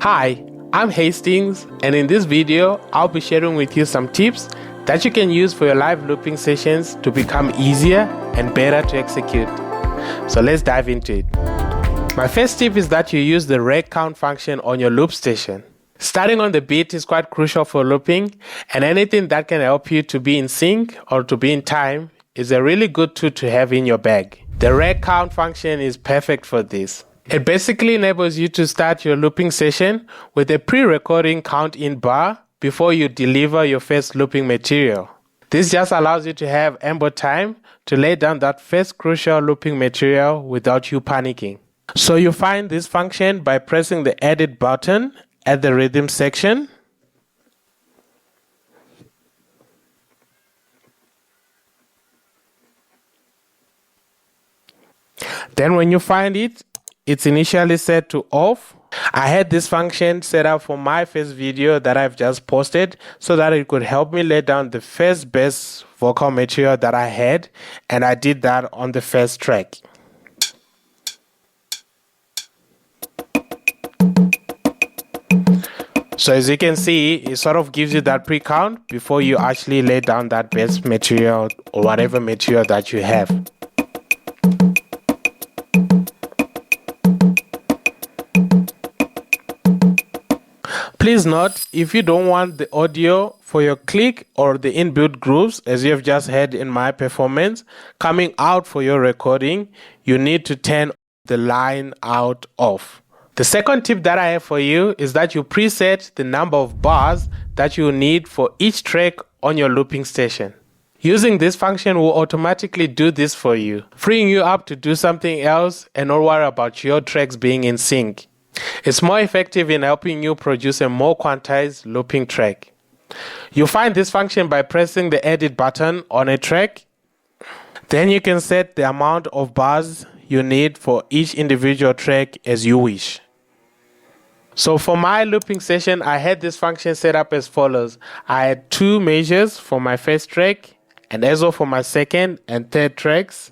Hi, I'm Hastings, and in this video, I'll be sharing with you some tips that you can use for your live looping sessions to become easier and better to execute. So let's dive into it. My first tip is that you use the rec count function on your loop station. Starting on the beat is quite crucial for looping, and anything that can help you to be in sync or to be in time is a really good tool to have in your bag. The rec count function is perfect for this. It basically enables you to start your looping session with a pre-recording count-in bar before you deliver your first looping material. This just allows you to have ample time to lay down that first crucial looping material without you panicking. So you find this function by pressing the edit button at the rhythm section. Then when you find it, it's initially set to off. I had this function set up for my first video that I've just posted so that it could help me lay down the first best vocal material that I had, and I did that on the first track. So as you can see, it sort of gives you that pre-count before you actually lay down that best material or whatever material that you have. Please note, if you don't want the audio for your click or the inbuilt grooves, as you have just heard in my performance, coming out for your recording, you need to turn the line out off. The second tip that I have for you is that you preset the number of bars that you need for each track on your looping station. Using this function will automatically do this for you, freeing you up to do something else and not worry about your tracks being in sync. It's more effective in helping you produce a more quantized looping track. You find this function by pressing the edit button on a track. Then you can set the amount of bars you need for each individual track as you wish. So for my looping session, I had this function set up as follows. I had 2 measures for my first track, and also for my second and third tracks.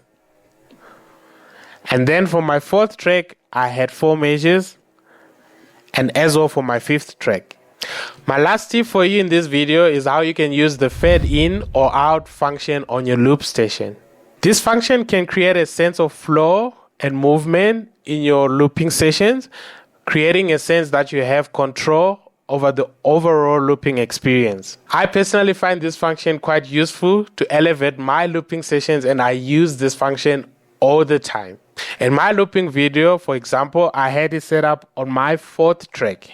And then for my fourth track, I had 4 measures, and as well for my 5th track. My last tip for you in this video is how you can use the fade in or out function on your loop station. This function can create a sense of flow and movement in your looping sessions, creating a sense that you have control over the overall looping experience. I personally find this function quite useful to elevate my looping sessions, and I use this function all the time. In my looping video, for example, I had it set up on my 4th track.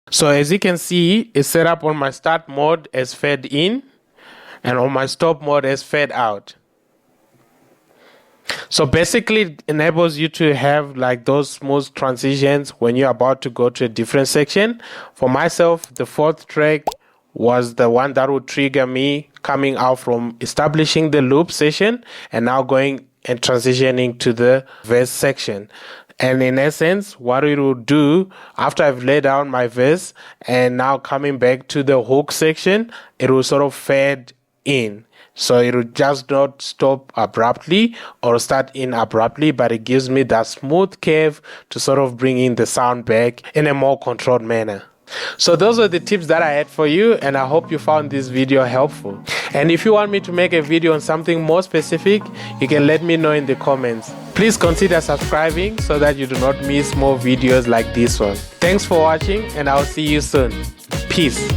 So as you can see, it's set up on my start mode as fade in and on my stop mode as fade out. So basically it enables you to have like those smooth transitions when you're about to go to a different section. For myself, the 4th track was the one that would trigger me coming out from establishing the loop session and now going and transitioning to the verse section. And in essence, what it will do after I've laid down my verse and now coming back to the hook section, it will sort of fade in. So it will just not stop abruptly or start in abruptly, but it gives me that smooth curve to sort of bring in the sound back in a more controlled manner. So those are the tips that I had for you, and I hope you found this video helpful. And if you want me to make a video on something more specific, you can let me know in the comments. Please consider subscribing so that you do not miss more videos like this one. Thanks for watching, and I'll see you soon. Peace.